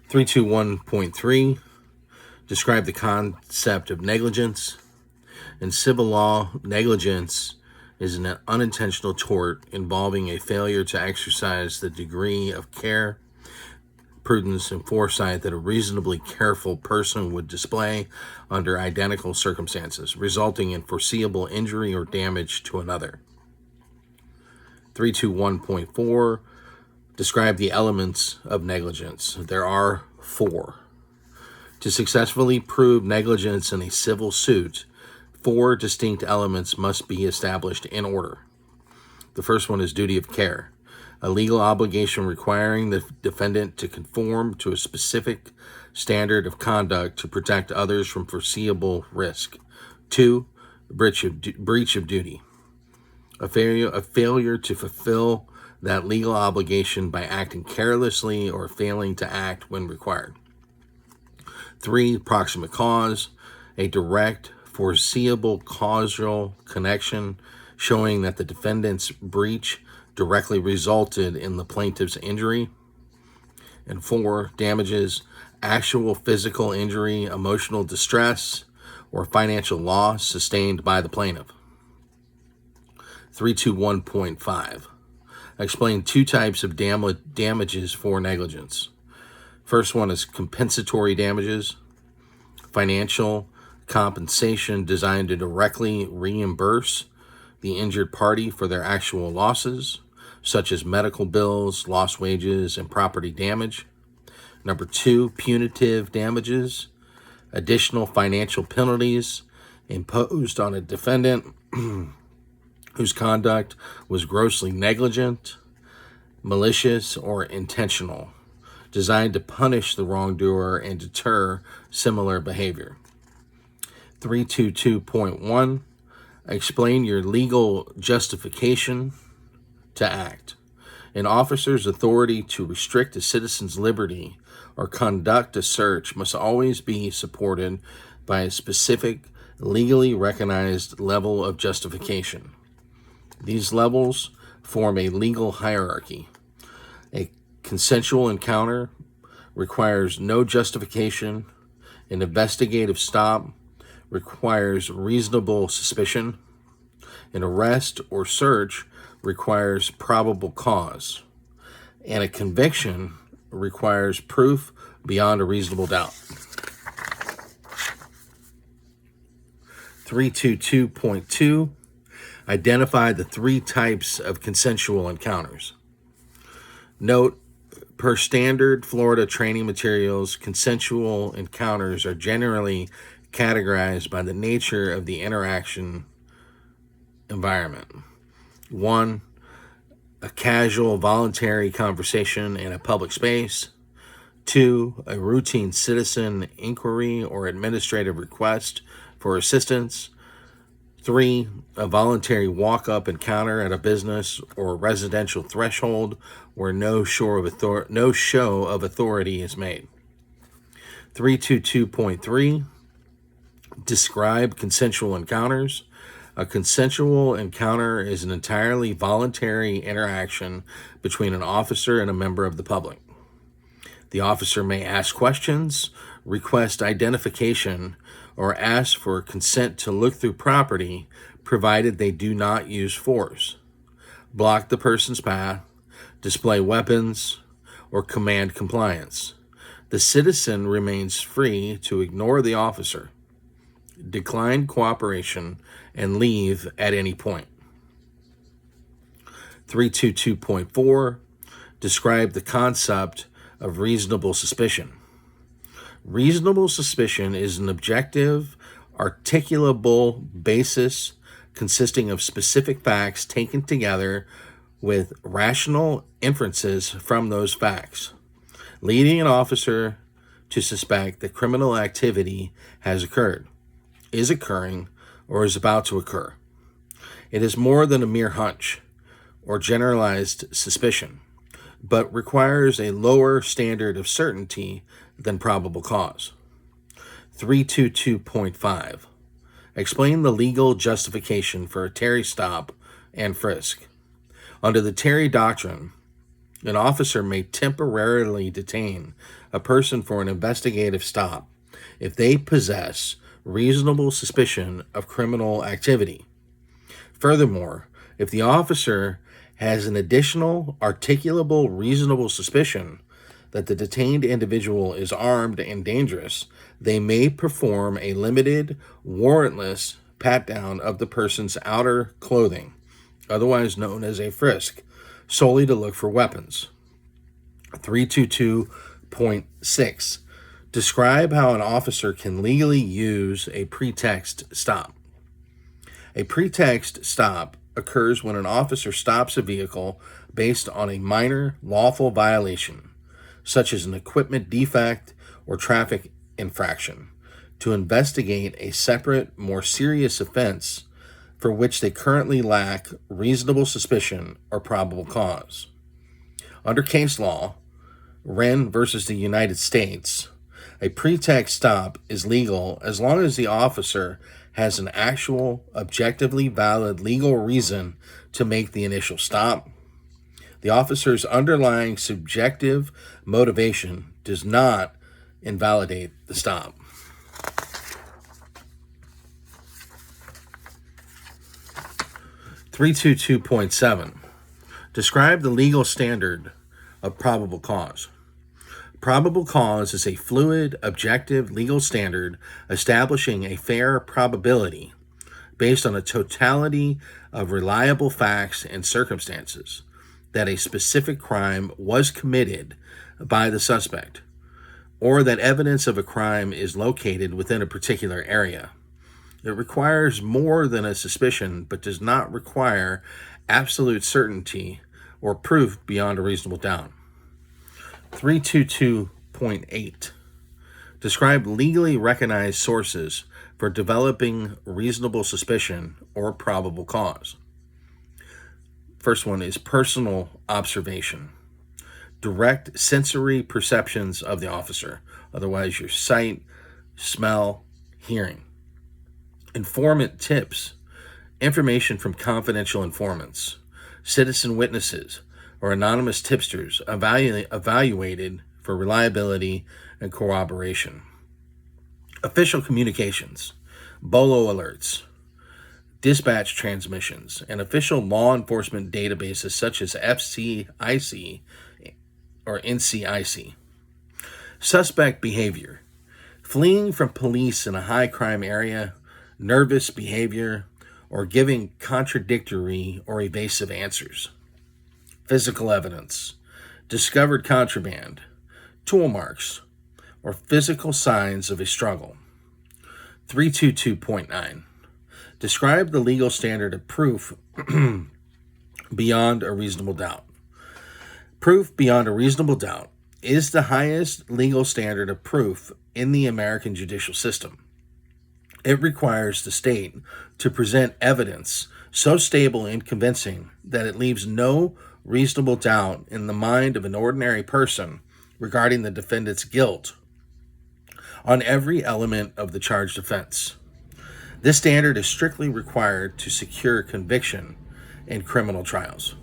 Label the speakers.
Speaker 1: 321.3, describe the concept of negligence. In civil law, negligence is an unintentional tort involving a failure to exercise the degree of care, prudence, and foresight that a reasonably careful person would display under identical circumstances, resulting in foreseeable injury or damage to another. 321.4, describe the elements of negligence. There are 4. To successfully prove negligence in a civil suit, 4 distinct elements must be established in order. The first one is duty of care, a legal obligation requiring the defendant to conform to a specific standard of conduct to protect others from foreseeable risk. 2, breach of duty, a failure to fulfill that legal obligation by acting carelessly or failing to act when required. 3, proximate cause, a direct, foreseeable causal connection showing that the defendant's breach directly resulted in the plaintiff's injury. And 4, damages, actual physical injury, emotional distress, or financial loss sustained by the plaintiff. 321.5, explain 2 types of damages for negligence. First one is compensatory damages, financial compensation designed to directly reimburse the injured party for their actual losses, such as medical bills, lost wages, and property damage. Number 2, punitive damages, additional financial penalties imposed on a defendant whose conduct was grossly negligent, malicious, or intentional, designed to punish the wrongdoer and deter similar behavior. 322.1, explain your legal justification to act. An officer's authority to restrict a citizen's liberty or conduct a search must always be supported by a specific, legally recognized level of justification. These levels form a legal hierarchy. A consensual encounter requires no justification. An investigative stop requires reasonable suspicion. An arrest or search requires probable cause. And a conviction requires proof beyond a reasonable doubt. 322.2, identify the 3 types of consensual encounters. Note, per standard Florida training materials, consensual encounters are generally categorized by the nature of the interaction environment. 1, a casual, voluntary conversation in a public space. 2, a routine citizen inquiry or administrative request for assistance. 3, a voluntary walk-up encounter at a business or residential threshold where no show of authority is made. 322.3, describe consensual encounters. A consensual encounter is an entirely voluntary interaction between an officer and a member of the public. The officer may ask questions, request identification, or ask for consent to look through property, provided they do not use force, block the person's path, display weapons, or command compliance. The citizen remains free to ignore the officer, decline cooperation, and leave at any point. 322.4, describe the concept of reasonable suspicion. Reasonable suspicion is an objective, articulable basis consisting of specific facts taken together with rational inferences from those facts, leading an officer to suspect that criminal activity has occurred, is occurring, or is about to occur. It is more than a mere hunch or generalized suspicion, but requires a lower standard of certainty than probable cause. 322.5, explain the legal justification for a Terry stop and frisk. Under the Terry doctrine, An officer may temporarily detain a person for an investigative stop if they possess reasonable suspicion of criminal activity. Furthermore, if the officer has an additional articulable reasonable suspicion that the detained individual is armed and dangerous, they may perform a limited, warrantless pat-down of the person's outer clothing, otherwise known as a frisk, solely to look for weapons. 322.6. Describe how an officer can legally use a pretext stop. A pretext stop occurs when an officer stops a vehicle based on a minor lawful violation, such as an equipment defect or traffic infraction, to investigate a separate, more serious offense for which they currently lack reasonable suspicion or probable cause. Under case law, Wren versus the United States, a pretext stop is legal as long as the officer has an actual, objectively valid legal reason to make the initial stop. The officer's underlying subjective motivation does not invalidate the stop. (322.7) Describe the legal standard of probable cause. Probable cause is a fluid, objective legal standard establishing a fair probability based on a totality of reliable facts and circumstances that a specific crime was committed by the suspect, or that evidence of a crime is located within a particular area. It requires more than a suspicion, but does not require absolute certainty or proof beyond a reasonable doubt. 322.8. Describe legally recognized sources for developing reasonable suspicion or probable cause. First one is personal observation. Direct sensory perceptions of the officer, otherwise your sight, smell, hearing. Informant tips, information from confidential informants, citizen witnesses, or anonymous tipsters evaluated for reliability and corroboration. Official communications, BOLO alerts, dispatch transmissions, and official law enforcement databases such as FCIC or NCIC. Suspect behavior, fleeing from police in a high crime area, nervous behavior, or giving contradictory or evasive answers. Physical evidence, discovered contraband, tool marks, or physical signs of a struggle. 322.9. Describe the legal standard of proof beyond a reasonable doubt. Proof beyond a reasonable doubt is the highest legal standard of proof in the American judicial system. It requires the state to present evidence so stable and convincing that it leaves no reasonable doubt in the mind of an ordinary person regarding the defendant's guilt on every element of the charged offense. This standard is strictly required to secure conviction in criminal trials.